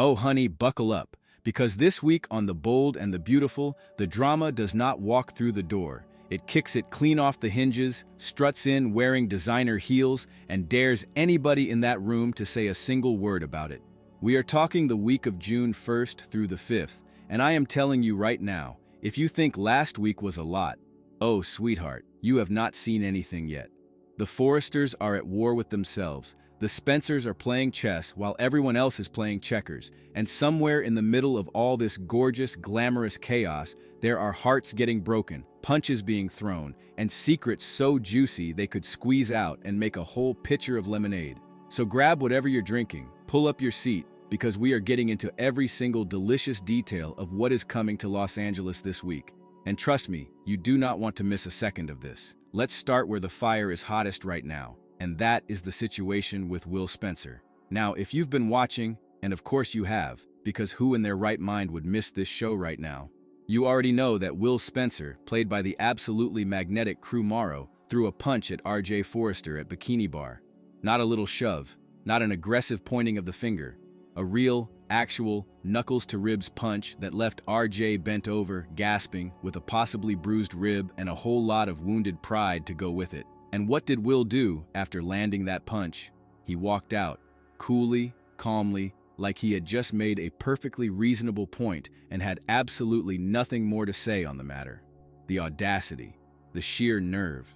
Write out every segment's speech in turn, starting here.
Oh, honey, buckle up, because this week on The Bold and the Beautiful, the drama does not walk through the door. It kicks it clean off the hinges, struts in wearing designer heels, and dares anybody in that room to say a single word about it. We are talking the week of June 1st through the 5th, and I am telling you right now, if you think last week was a lot, oh, sweetheart, you have not seen anything yet. The Forresters are at war with themselves. The Spencers are playing chess while everyone else is playing checkers, and somewhere in the middle of all this gorgeous, glamorous chaos, there are hearts getting broken, punches being thrown, and secrets so juicy they could squeeze out and make a whole pitcher of lemonade. So grab whatever you're drinking, pull up your seat, because we are getting into every single delicious detail of what is coming to Los Angeles this week. And trust me, you do not want to miss a second of this. Let's start where the fire is hottest right now. And that is the situation with Will Spencer. Now, if you've been watching, and of course you have, because who in their right mind would miss this show right now? You already know that Will Spencer, played by the absolutely magnetic Crew Morrow, threw a punch at R.J. Forrester at Bikini Bar. Not a little shove, not an aggressive pointing of the finger, a real, actual, knuckles-to-ribs punch that left R.J. bent over, gasping, with a possibly bruised rib and a whole lot of wounded pride to go with it. And what did Will do after landing that punch? He walked out, coolly, calmly, like he had just made a perfectly reasonable point and had absolutely nothing more to say on the matter. The audacity, the sheer nerve.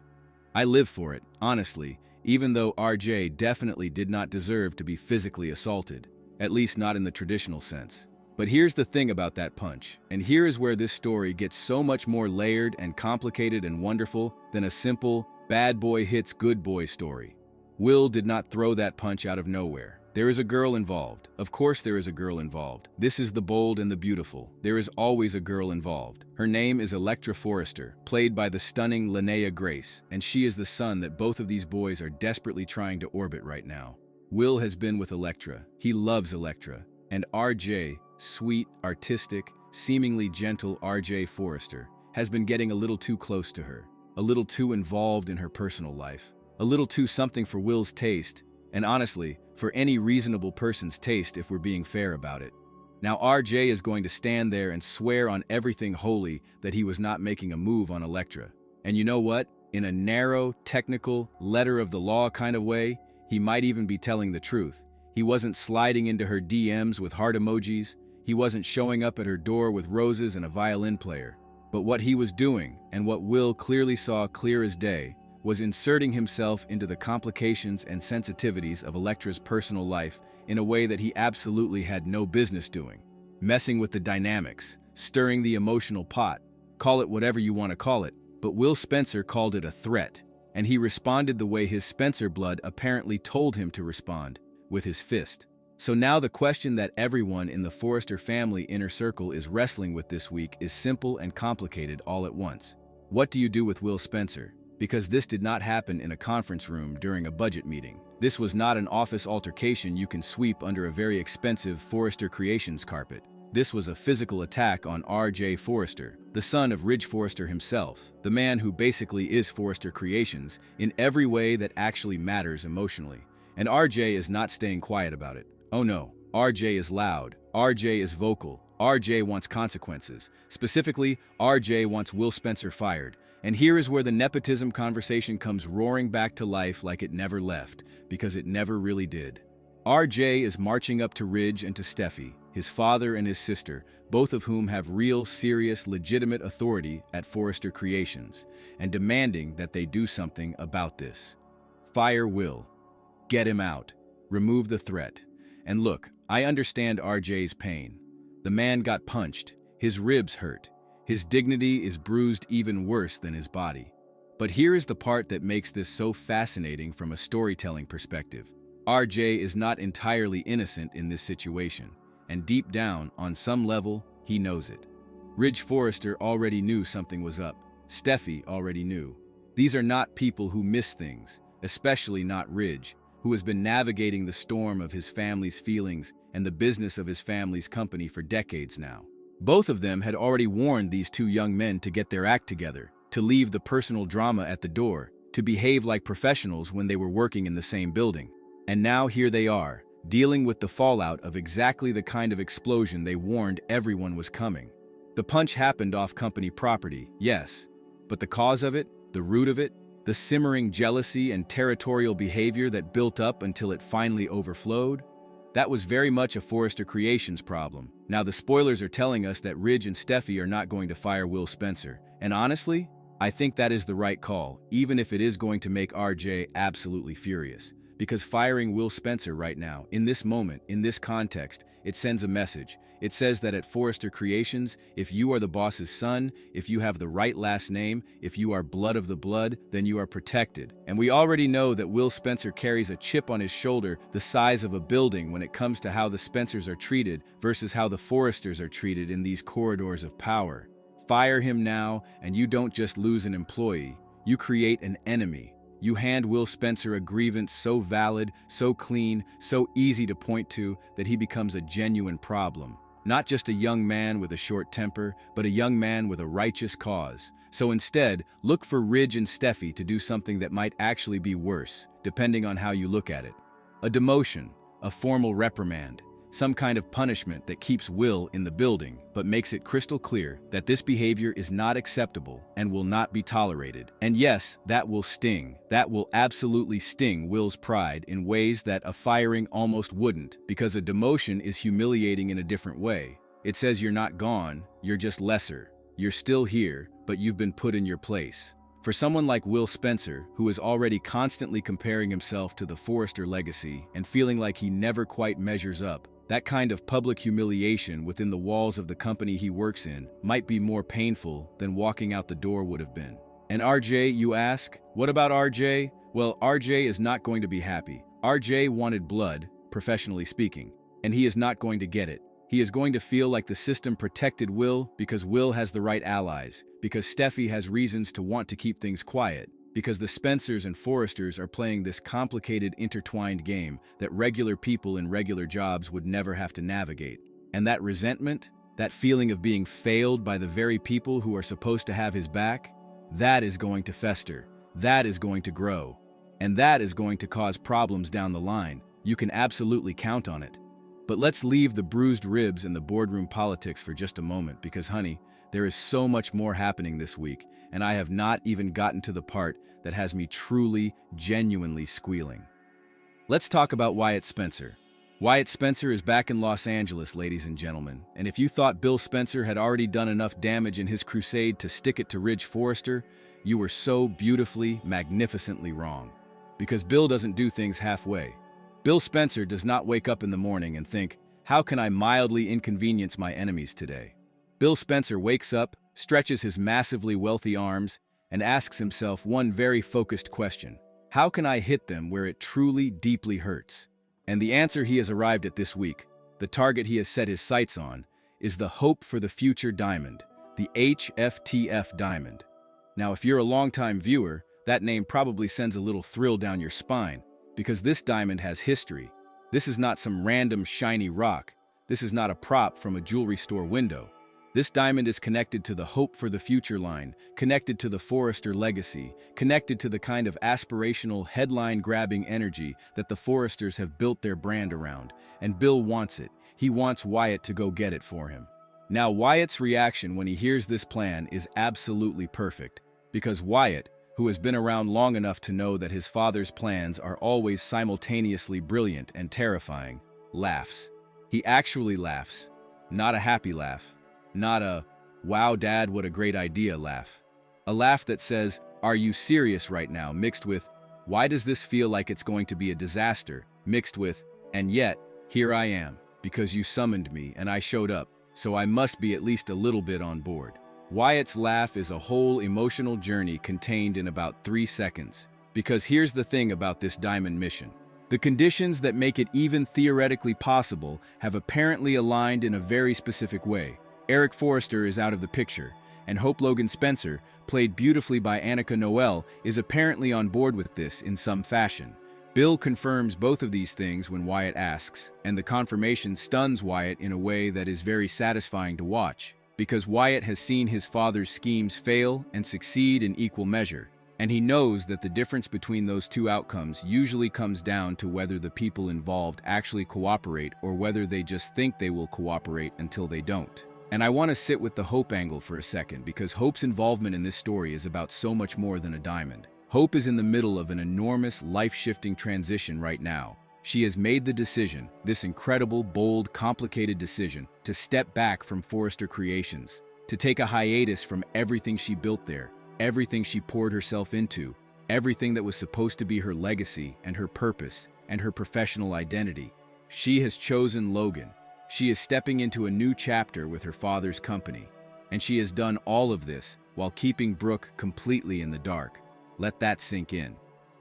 I live for it, honestly, even though RJ definitely did not deserve to be physically assaulted, at least not in the traditional sense. But here's the thing about that punch, and here is where this story gets so much more layered and complicated and wonderful than a simple bad boy hits good boy story. Will did not throw that punch out of nowhere. There is a girl involved. Of course there is a girl involved. This is The Bold and the Beautiful. There is always a girl involved. Her name is Electra Forrester, played by the stunning Linnea Grace, and she is the sun that both of these boys are desperately trying to orbit right now. Will has been with Electra. He loves Electra. And RJ, sweet, artistic, seemingly gentle RJ Forrester, has been getting a little too close to her. A little too involved in her personal life, a little too something for Will's taste, and honestly, for any reasonable person's taste if we're being fair about it. Now RJ is going to stand there and swear on everything holy that he was not making a move on Electra. And you know what? In a narrow, technical, letter of the law kind of way, he might even be telling the truth. He wasn't sliding into her DMs with heart emojis. He wasn't showing up at her door with roses and a violin player. But what he was doing, and what Will clearly saw clear as day, was inserting himself into the complications and sensitivities of Electra's personal life in a way that he absolutely had no business doing. Messing with the dynamics, stirring the emotional pot, call it whatever you want to call it, but Will Spencer called it a threat, and he responded the way his Spencer blood apparently told him to respond, with his fist. So now the question that everyone in the Forrester family inner circle is wrestling with this week is simple and complicated all at once. What do you do with Will Spencer? Because this did not happen in a conference room during a budget meeting. This was not an office altercation you can sweep under a very expensive Forrester Creations carpet. This was a physical attack on R.J. Forrester, the son of Ridge Forrester himself, the man who basically is Forrester Creations in every way that actually matters emotionally. And R.J. is not staying quiet about it. Oh no, RJ is loud, RJ is vocal, RJ wants consequences. Specifically, RJ wants Will Spencer fired. And here is where the nepotism conversation comes roaring back to life like it never left, because it never really did. RJ is marching up to Ridge and to Steffi, his father and his sister, both of whom have real, serious, legitimate authority at Forrester Creations, and demanding that they do something about this. Fire Will. Get him out. Remove the threat. And look, I understand RJ's pain. The man got punched, his ribs hurt, his dignity is bruised even worse than his body. But here is the part that makes this so fascinating from a storytelling perspective. RJ is not entirely innocent in this situation, and deep down, on some level, he knows it. Ridge Forrester already knew something was up. Steffi already knew. These are not people who miss things, especially not Ridge, who has been navigating the storm of his family's feelings and the business of his family's company for decades now. Both of them had already warned these two young men to get their act together, to leave the personal drama at the door, to behave like professionals when they were working in the same building. And now here they are, dealing with the fallout of exactly the kind of explosion they warned everyone was coming. The punch happened off company property, yes, but the cause of it, the root of it, the simmering jealousy and territorial behavior that built up until it finally overflowed, that was very much a Forrester Creations problem. Now the spoilers are telling us that Ridge and Steffi are not going to fire Will Spencer, and honestly, I think that is the right call, even if it is going to make RJ absolutely furious. Because firing Will Spencer right now, in this moment, in this context, it sends a message. It says that at Forrester Creations, if you are the boss's son, if you have the right last name, if you are blood of the blood, then you are protected. And we already know that Will Spencer carries a chip on his shoulder the size of a building when it comes to how the Spencers are treated versus how the Forresters are treated in these corridors of power. Fire him now, and you don't just lose an employee, you create an enemy. You hand Will Spencer a grievance so valid, so clean, so easy to point to that he becomes a genuine problem. Not just a young man with a short temper, but a young man with a righteous cause. So instead, look for Ridge and Steffi to do something that might actually be worse, depending on how you look at it. A demotion, a formal reprimand, some kind of punishment that keeps Will in the building, but makes it crystal clear that this behavior is not acceptable and will not be tolerated. And yes, that will sting. That will absolutely sting Will's pride in ways that a firing almost wouldn't, because a demotion is humiliating in a different way. It says you're not gone, you're just lesser. You're still here, but you've been put in your place. For someone like Will Spencer, who is already constantly comparing himself to the Forrester legacy and feeling like he never quite measures up, that kind of public humiliation within the walls of the company he works in might be more painful than walking out the door would have been. And RJ, you ask? What about RJ? Well, RJ is not going to be happy. RJ wanted blood, professionally speaking, and he is not going to get it. He is going to feel like the system protected Will because Will has the right allies, because Steffi has reasons to want to keep things quiet, because the Spencers and Forresters are playing this complicated, intertwined game that regular people in regular jobs would never have to navigate. And that resentment, that feeling of being failed by the very people who are supposed to have his back, that is going to fester, that is going to grow, and that is going to cause problems down the line. You can absolutely count on it. But let's leave the bruised ribs and the boardroom politics for just a moment because, honey, there is so much more happening this week, and I have not even gotten to the part that has me truly, genuinely squealing. Let's talk about Wyatt Spencer. Wyatt Spencer is back in Los Angeles, ladies and gentlemen, and if you thought Bill Spencer had already done enough damage in his crusade to stick it to Ridge Forrester, you were so beautifully, magnificently wrong. Because Bill doesn't do things halfway. Bill Spencer does not wake up in the morning and think, how can I mildly inconvenience my enemies today? Bill Spencer wakes up, stretches his massively wealthy arms, and asks himself one very focused question. How can I hit them where it truly, deeply hurts? And the answer he has arrived at this week, the target he has set his sights on, is the Hope for the Future Diamond, the HFTF Diamond. Now, if you're a longtime viewer, that name probably sends a little thrill down your spine, because this diamond has history. This is not some random shiny rock. This is not a prop from a jewelry store window. This diamond is connected to the Hope for the Future line, connected to the Forrester legacy, connected to the kind of aspirational, headline-grabbing energy that the Forresters have built their brand around. And Bill wants it. He wants Wyatt to go get it for him. Now, Wyatt's reaction when he hears this plan is absolutely perfect, because Wyatt, who has been around long enough to know that his father's plans are always simultaneously brilliant and terrifying, laughs. He actually laughs. Not a happy laugh. Not a, wow, Dad, what a great idea laugh. A laugh that says, are you serious right now, mixed with, why does this feel like it's going to be a disaster, mixed with, and yet, here I am, because you summoned me and I showed up, so I must be at least a little bit on board. Wyatt's laugh is a whole emotional journey contained in about 3 seconds. Because here's the thing about this diamond mission. The conditions that make it even theoretically possible have apparently aligned in a very specific way. Eric Forrester is out of the picture, and Hope Logan Spencer, played beautifully by Annika Noel, is apparently on board with this in some fashion. Bill confirms both of these things when Wyatt asks, and the confirmation stuns Wyatt in a way that is very satisfying to watch, because Wyatt has seen his father's schemes fail and succeed in equal measure. And he knows that the difference between those two outcomes usually comes down to whether the people involved actually cooperate or whether they just think they will cooperate until they don't. And I want to sit with the Hope angle for a second, because Hope's involvement in this story is about so much more than a diamond. Hope is in the middle of an enormous, life-shifting transition right now. She has made the decision, this incredible, bold, complicated decision, to step back from Forrester Creations, to take a hiatus from everything she built there, everything she poured herself into, everything that was supposed to be her legacy and her purpose and her professional identity. She has chosen Logan. She is stepping into a new chapter with her father's company, and she has done all of this while keeping Brooke completely in the dark. Let that sink in.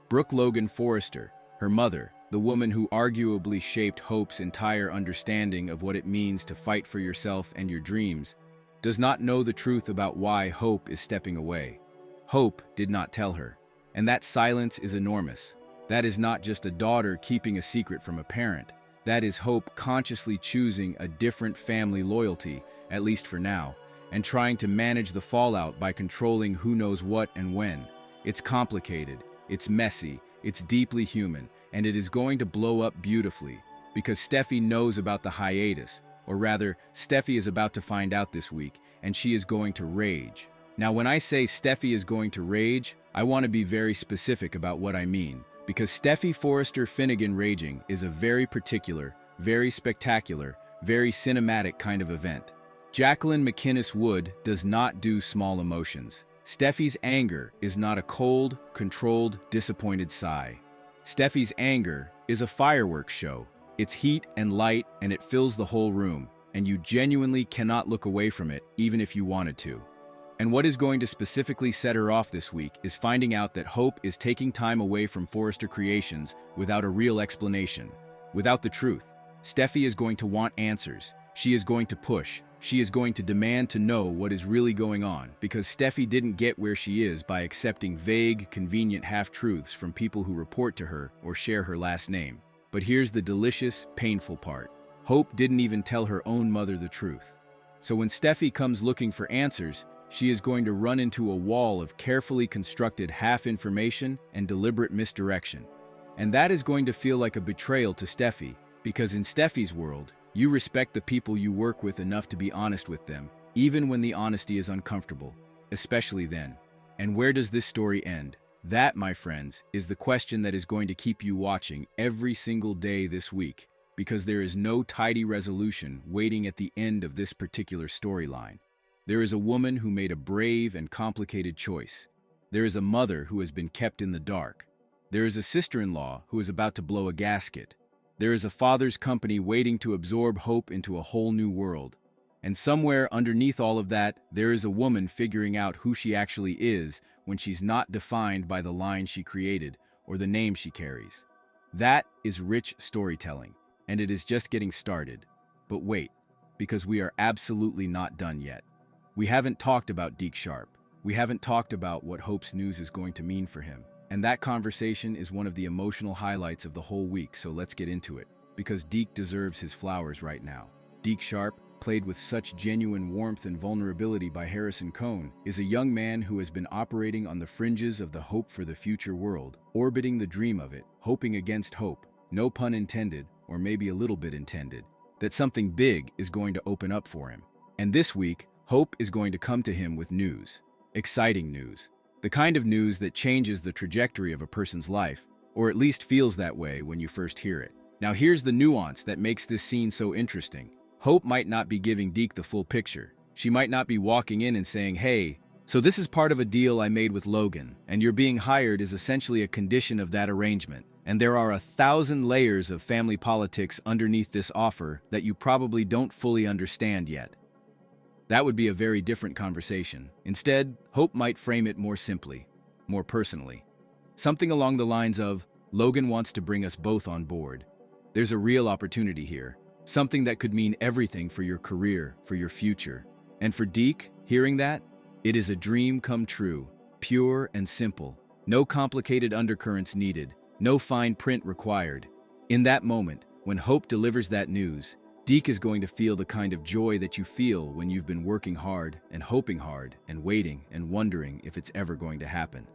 Brooke Logan Forrester, her mother, the woman who arguably shaped Hope's entire understanding of what it means to fight for yourself and your dreams, does not know the truth about why Hope is stepping away. Hope did not tell her, and that silence is enormous. That is not just a daughter keeping a secret from a parent. That is Hope consciously choosing a different family loyalty, at least for now, and trying to manage the fallout by controlling who knows what and when. It's complicated, it's messy, it's deeply human, and it is going to blow up beautifully, because Steffi knows about the hiatus, or rather, Steffi is about to find out this week, and she is going to rage. Now, when I say Steffi is going to rage, I want to be very specific about what I mean, because Steffi Forrester Finnegan raging is a very particular, very spectacular, very cinematic kind of event. Jacqueline McInnes Wood does not do small emotions. Steffi's anger is not a cold, controlled, disappointed sigh. Steffi's anger is a fireworks show. It's heat and light, and it fills the whole room, and you genuinely cannot look away from it, even if you wanted to. And what is going to specifically set her off this week is finding out that Hope is taking time away from Forrester Creations without a real explanation, without the truth. Steffi is going to want answers. She is going to push. She is going to demand to know what is really going on, because Steffi didn't get where she is by accepting vague, convenient half-truths from people who report to her or share her last name. But here's the delicious, painful part. Hope didn't even tell her own mother the truth. So when Steffi comes looking for answers, she is going to run into a wall of carefully constructed half-information and deliberate misdirection. And that is going to feel like a betrayal to Steffi, because in Steffi's world, you respect the people you work with enough to be honest with them, even when the honesty is uncomfortable, especially then. And where does this story end? That, my friends, is the question that is going to keep you watching every single day this week, because there is no tidy resolution waiting at the end of this particular storyline. There is a woman who made a brave and complicated choice. There is a mother who has been kept in the dark. There is a sister-in-law who is about to blow a gasket. There is a father's company waiting to absorb Hope into a whole new world. And somewhere underneath all of that, there is a woman figuring out who she actually is when she's not defined by the line she created or the name she carries. That is rich storytelling, and it is just getting started. But wait, because we are absolutely not done yet. We haven't talked about Deke Sharp. We haven't talked about what Hope's news is going to mean for him. And that conversation is one of the emotional highlights of the whole week, so let's get into it. Because Deke deserves his flowers right now. Deke Sharp, played with such genuine warmth and vulnerability by Harrison Cohn, is a young man who has been operating on the fringes of the hope for the future world, orbiting the dream of it, hoping against hope, no pun intended, or maybe a little bit intended, that something big is going to open up for him. And this week, Hope is going to come to him with news. Exciting news. The kind of news that changes the trajectory of a person's life, or at least feels that way when you first hear it. Now here's the nuance that makes this scene so interesting. Hope might not be giving Deke the full picture. She might not be walking in and saying, "Hey, so this is part of a deal I made with Logan, and your being hired is essentially a condition of that arrangement. And there are 1,000 layers of family politics underneath this offer that you probably don't fully understand yet." That would be a very different conversation. Instead, Hope might frame it more simply, more personally. Something along the lines of, "Logan wants to bring us both on board. There's a real opportunity here. Something that could mean everything for your career, for your future." And for Deke, hearing that, it is a dream come true, pure and simple. No complicated undercurrents needed, no fine print required. In that moment, when Hope delivers that news, Deke is going to feel the kind of joy that you feel when you've been working hard and hoping hard and waiting and wondering if it's ever going to happen.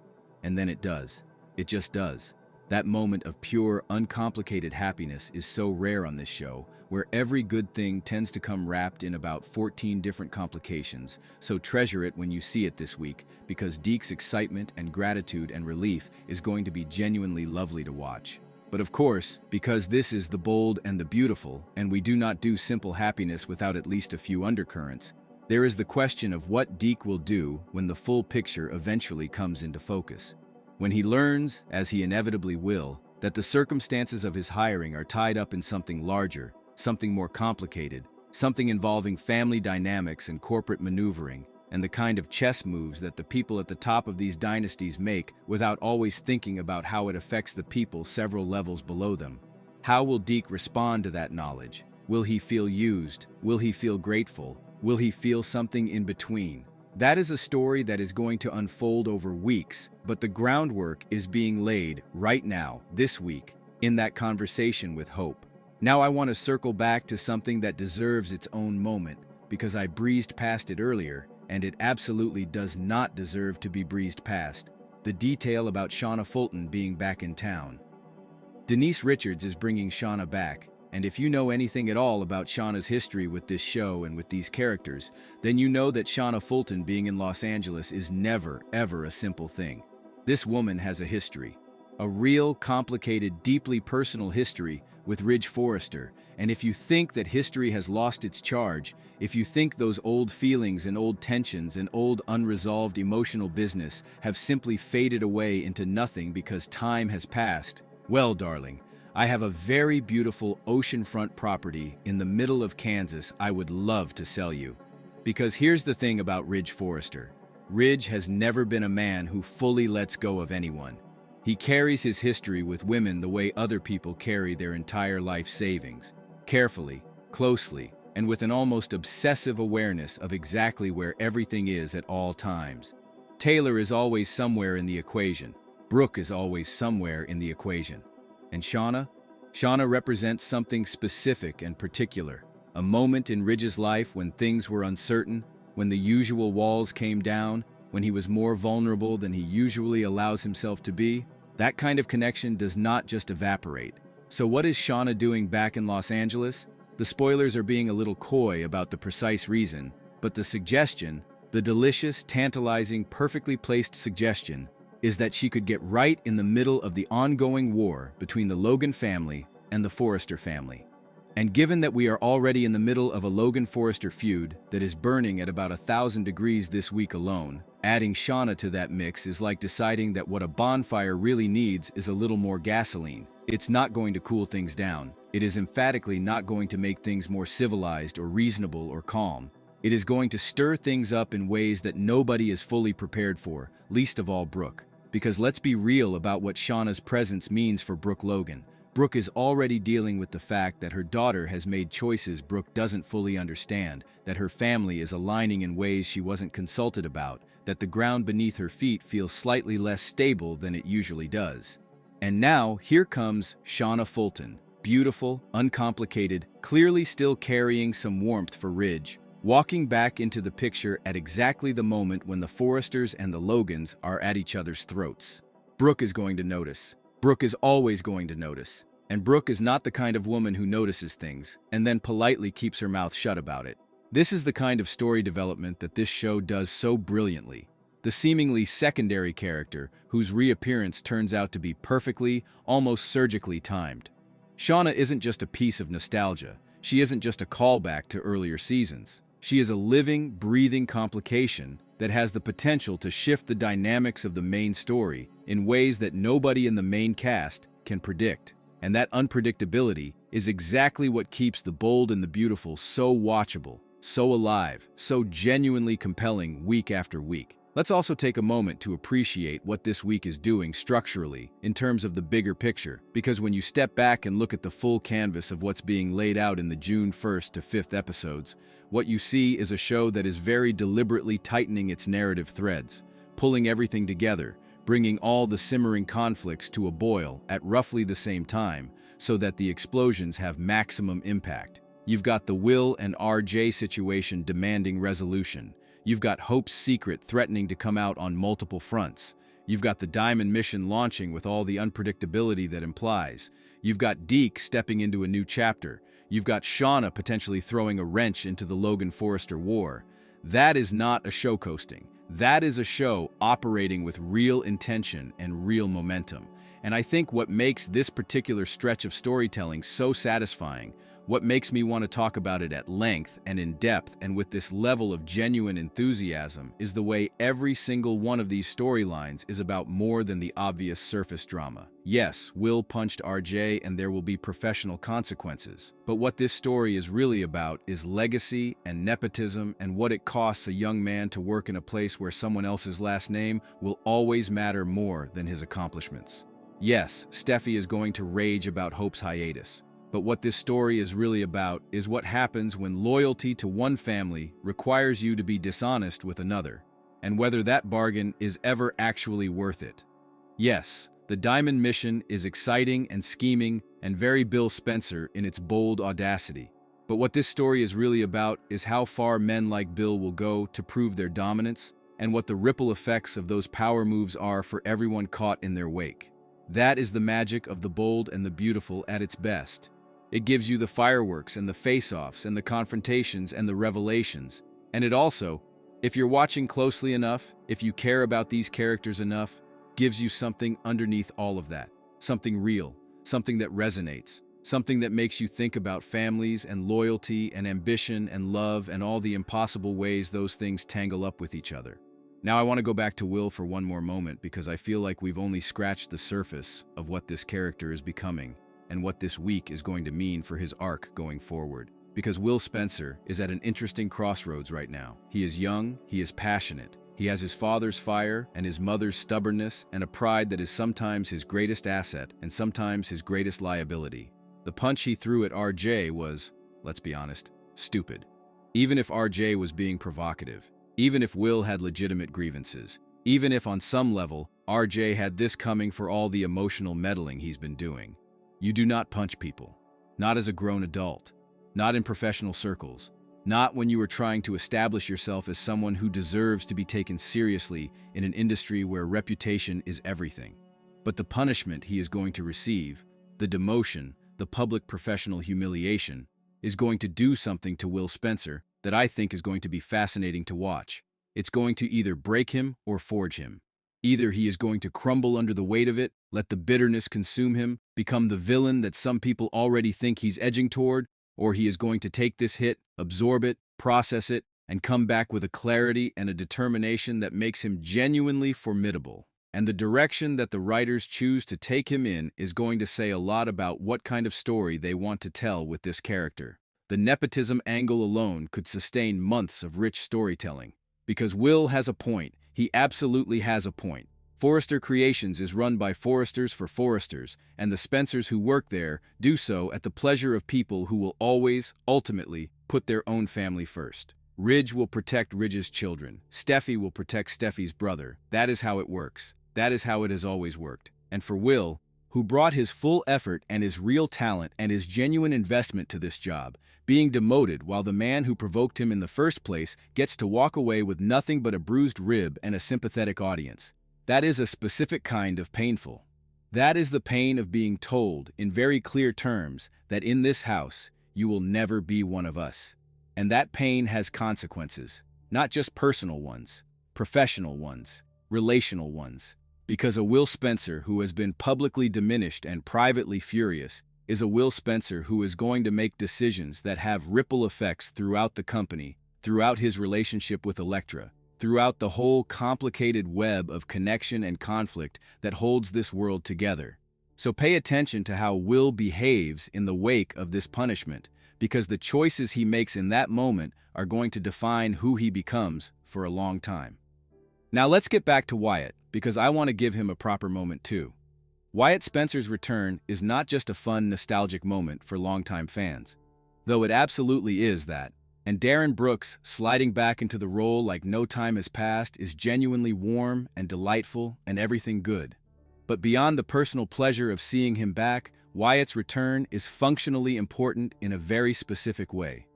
And then it does. It just does. That moment of pure, uncomplicated happiness is so rare on this show, where every good thing tends to come wrapped in about 14 different complications, so treasure it when you see it this week, because Deke's excitement and gratitude and relief is going to be genuinely lovely to watch. But of course, because this is the bold and the beautiful, and we do not do simple happiness without at least a few undercurrents, there is the question of what Deke will do when the full picture eventually comes into focus. When he learns, as he inevitably will, that the circumstances of his hiring are tied up in something larger, something more complicated, something involving family dynamics and corporate maneuvering, and the kind of chess moves that the people at the top of these dynasties make without always thinking about how it affects the people several levels below them. How will Deke respond to that knowledge? Will he feel used? Will he feel grateful? Will he feel something in between? That is a story that is going to unfold over weeks, but the groundwork is being laid right now, this week, in that conversation with Hope. Now I want to circle back to something that deserves its own moment, because I breezed past it earlier, and it absolutely does not deserve to be breezed past. The detail about Shauna Fulton being back in town. Denise Richards is bringing Shauna back, and if you know anything at all about Shauna's history with this show and with these characters, then you know that Shauna Fulton being in Los Angeles is never, ever a simple thing. This woman has a history. A real, complicated, deeply personal history with Ridge Forrester, and if you think that history has lost its charge, if you think those old feelings and old tensions and old unresolved emotional business have simply faded away into nothing because time has passed, well, darling, I have a very beautiful oceanfront property in the middle of Kansas I would love to sell you. Because here's the thing about Ridge Forrester. Ridge has never been a man who fully lets go of anyone. He carries his history with women the way other people carry their entire life savings, carefully, closely, and with an almost obsessive awareness of exactly where everything is at all times. Taylor is always somewhere in the equation. Brooke is always somewhere in the equation. And Shauna? Shauna represents something specific and particular, a moment in Ridge's life when things were uncertain, when the usual walls came down, when he was more vulnerable than he usually allows himself to be. That kind of connection does not just evaporate. So what is Shauna doing back in Los Angeles? The spoilers are being a little coy about the precise reason, but the suggestion, the delicious, tantalizing, perfectly placed suggestion, is that she could get right in the middle of the ongoing war between the Logan family and the Forrester family. And given that we are already in the middle of a Logan-Forrester feud that is burning at about 1,000 degrees this week alone, adding Shauna to that mix is like deciding that what a bonfire really needs is a little more gasoline. It's not going to cool things down. It is emphatically not going to make things more civilized or reasonable or calm. It is going to stir things up in ways that nobody is fully prepared for, least of all Brooke. Because let's be real about what Shauna's presence means for Brooke Logan. Brooke is already dealing with the fact that her daughter has made choices Brooke doesn't fully understand, that her family is aligning in ways she wasn't consulted about, that the ground beneath her feet feels slightly less stable than it usually does. And now, here comes Shauna Fulton, beautiful, uncomplicated, clearly still carrying some warmth for Ridge, walking back into the picture at exactly the moment when the Forresters and the Logans are at each other's throats. Brooke is going to notice. Brooke is always going to notice. And Brooke is not the kind of woman who notices things and then politely keeps her mouth shut about it. This is the kind of story development that this show does so brilliantly. The seemingly secondary character whose reappearance turns out to be perfectly, almost surgically timed. Shauna isn't just a piece of nostalgia. She isn't just a callback to earlier seasons. She is a living, breathing complication that has the potential to shift the dynamics of the main story in ways that nobody in the main cast can predict. And that unpredictability is exactly what keeps The Bold and the Beautiful so watchable, so alive, so genuinely compelling week after week. Let's also take a moment to appreciate what this week is doing structurally in terms of the bigger picture, because when you step back and look at the full canvas of what's being laid out in the June 1st to 5th episodes, what you see is a show that is very deliberately tightening its narrative threads, pulling everything together, bringing all the simmering conflicts to a boil at roughly the same time so that the explosions have maximum impact. You've got the Will and RJ situation demanding resolution. You've got Hope's secret threatening to come out on multiple fronts. You've got the Diamond mission launching with all the unpredictability that implies. You've got Deke stepping into a new chapter. You've got Shauna potentially throwing a wrench into the Logan-Forrester war. That is not a show coasting. That is a show operating with real intention and real momentum. And I think what makes this particular stretch of storytelling so satisfying, what makes me want to talk about it at length and in depth and with this level of genuine enthusiasm, is the way every single one of these storylines is about more than the obvious surface drama. Yes, Will punched RJ and there will be professional consequences. But what this story is really about is legacy and nepotism, and what it costs a young man to work in a place where someone else's last name will always matter more than his accomplishments. Yes, Steffi is going to rage about Hope's hiatus. But what this story is really about is what happens when loyalty to one family requires you to be dishonest with another, and whether that bargain is ever actually worth it. Yes, the Diamond mission is exciting and scheming and very Bill Spencer in its bold audacity. But what this story is really about is how far men like Bill will go to prove their dominance, and what the ripple effects of those power moves are for everyone caught in their wake. That is the magic of The Bold and the Beautiful at its best. It gives you the fireworks and the face-offs and the confrontations and the revelations. And it also, if you're watching closely enough, if you care about these characters enough, gives you something underneath all of that. Something real, something that resonates, something that makes you think about families and loyalty and ambition and love and all the impossible ways those things tangle up with each other. Now I want to go back to Will for one more moment, because I feel like we've only scratched the surface of what this character is becoming and what this week is going to mean for his arc going forward. Because Will Spencer is at an interesting crossroads right now. He is young, he is passionate, he has his father's fire and his mother's stubbornness and a pride that is sometimes his greatest asset and sometimes his greatest liability. The punch he threw at RJ was, let's be honest, stupid. Even if RJ was being provocative, even if Will had legitimate grievances, even if on some level RJ had this coming for all the emotional meddling he's been doing. You do not punch people. Not as a grown adult. Not in professional circles. Not when you are trying to establish yourself as someone who deserves to be taken seriously in an industry where reputation is everything. But the punishment he is going to receive, the demotion, the public professional humiliation, is going to do something to Will Spencer that I think is going to be fascinating to watch. It's going to either break him or forge him. Either he is going to crumble under the weight of it, let the bitterness consume him, become the villain that some people already think he's edging toward, or he is going to take this hit, absorb it, process it, and come back with a clarity and a determination that makes him genuinely formidable. And the direction that the writers choose to take him in is going to say a lot about what kind of story they want to tell with this character. The nepotism angle alone could sustain months of rich storytelling. Because Will has a point. He absolutely has a point. Forrester Creations is run by Forresters for Forresters, and the Spencers who work there do so at the pleasure of people who will always, ultimately, put their own family first. Ridge will protect Ridge's children. Steffi will protect Steffi's brother. That is how it works. That is how it has always worked. And for Will, who brought his full effort and his real talent and his genuine investment to this job, being demoted while the man who provoked him in the first place gets to walk away with nothing but a bruised rib and a sympathetic audience. That is a specific kind of painful. That is the pain of being told, in very clear terms, that in this house, you will never be one of us. And that pain has consequences, not just personal ones, professional ones, relational ones. Because a Will Spencer who has been publicly diminished and privately furious is a Will Spencer who is going to make decisions that have ripple effects throughout the company, throughout his relationship with Elektra, throughout the whole complicated web of connection and conflict that holds this world together. So pay attention to how Will behaves in the wake of this punishment, because the choices he makes in that moment are going to define who he becomes for a long time. Now let's get back to Wyatt, because I want to give him a proper moment too. Wyatt Spencer's return is not just a fun, nostalgic moment for longtime fans, though it absolutely is that, and Darren Brooks sliding back into the role like no time has passed is genuinely warm and delightful and everything good. But beyond the personal pleasure of seeing him back, Wyatt's return is functionally important in a very specific way.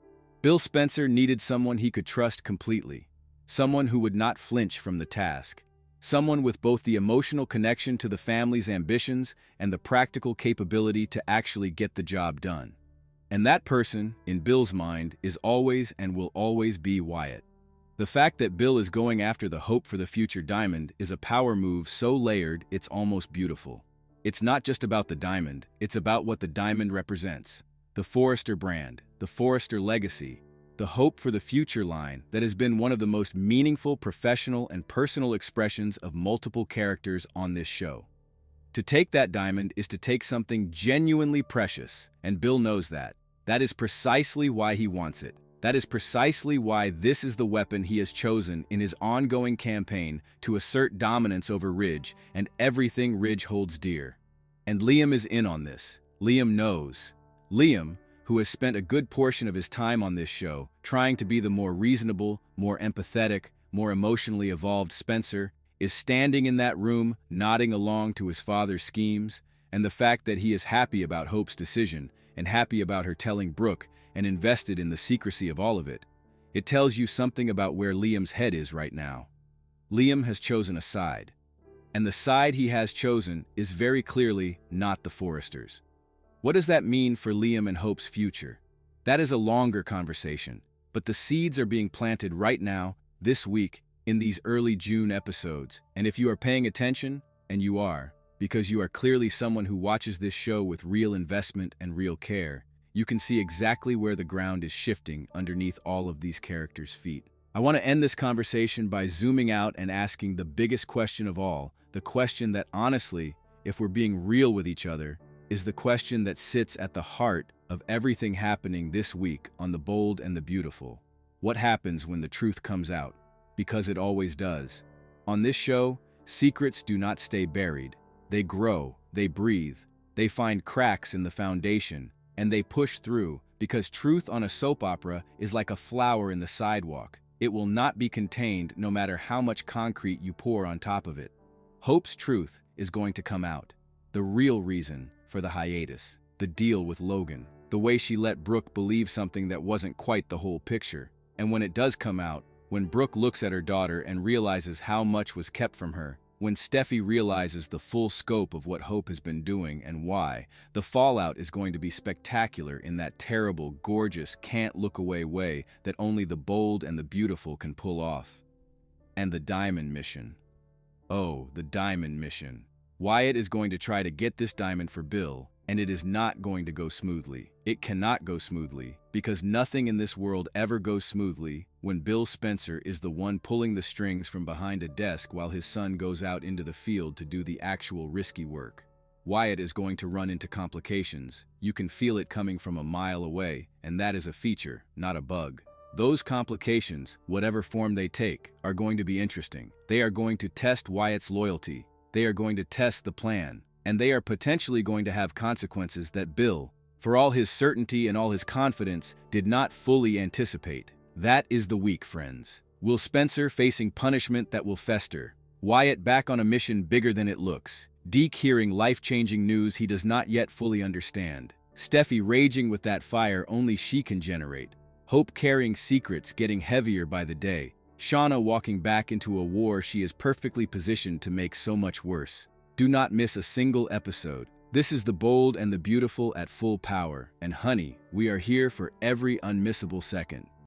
Bill Spencer needed someone he could trust completely, someone who would not flinch from the task, Someone with both the emotional connection to the family's ambitions and the practical capability to actually get the job done. And that person, in Bill's mind, is always and will always be Wyatt. The fact that Bill is going after the hope for the future diamond is a power move so layered it's almost beautiful. It's not just about the diamond, it's about what the diamond represents. The Forrester brand, the Forrester legacy, the hope for the future line that has been one of the most meaningful professional and personal expressions of multiple characters on this show. To take that diamond is to take something genuinely precious, and Bill knows that. That is precisely why he wants it. That is precisely why this is the weapon he has chosen in his ongoing campaign to assert dominance over Ridge and everything Ridge holds dear. And Liam is in on this. Liam knows. Liam, who has spent a good portion of his time on this show trying to be the more reasonable, more empathetic, more emotionally evolved Spencer, is standing in that room nodding along to his father's schemes, and the fact that he is happy about Hope's decision and happy about her telling Brooke and invested in the secrecy of all of it. It tells you something about where Liam's head is right now. Liam has chosen a side, and the side he has chosen is very clearly not the Forresters. What does that mean for Liam and Hope's future? That is a longer conversation, but the seeds are being planted right now, this week, in these early June episodes. And if you are paying attention, and you are, because you are clearly someone who watches this show with real investment and real care, you can see exactly where the ground is shifting underneath all of these characters' feet. I want to end this conversation by zooming out and asking the biggest question of all, the question that honestly, if we're being real with each other, is the question that sits at the heart of everything happening this week on The Bold and the Beautiful. What happens when the truth comes out? Because it always does. On this show, secrets do not stay buried. They grow, they breathe, they find cracks in the foundation, and they push through, because truth on a soap opera is like a flower in the sidewalk. It will not be contained no matter how much concrete you pour on top of it. Hope's truth is going to come out. The real reason for the hiatus, the deal with Logan, the way she let Brooke believe something that wasn't quite the whole picture. And when it does come out, when Brooke looks at her daughter and realizes how much was kept from her, when Steffi realizes the full scope of what Hope has been doing and why, the fallout is going to be spectacular in that terrible, gorgeous, can't-look-away way that only the bold and the beautiful can pull off. And the Diamond Mission. Oh, the Diamond Mission. Wyatt is going to try to get this diamond for Bill, and it is not going to go smoothly. It cannot go smoothly, because nothing in this world ever goes smoothly when Bill Spencer is the one pulling the strings from behind a desk while his son goes out into the field to do the actual risky work. Wyatt is going to run into complications. You can feel it coming from a mile away, and that is a feature, not a bug. Those complications, whatever form they take, are going to be interesting. They are going to test Wyatt's loyalty. They are going to test the plan, and they are potentially going to have consequences that Bill, for all his certainty and all his confidence, did not fully anticipate. That is the week, friends. Will Spencer facing punishment that will fester? Wyatt back on a mission bigger than it looks. Deke hearing life-changing news he does not yet fully understand. Steffi raging with that fire only she can generate. Hope carrying secrets getting heavier by the day. Shauna walking back into a war she is perfectly positioned to make so much worse. Do not miss a single episode. This is The Bold and the Beautiful at full power, and honey, we are here for every unmissable second.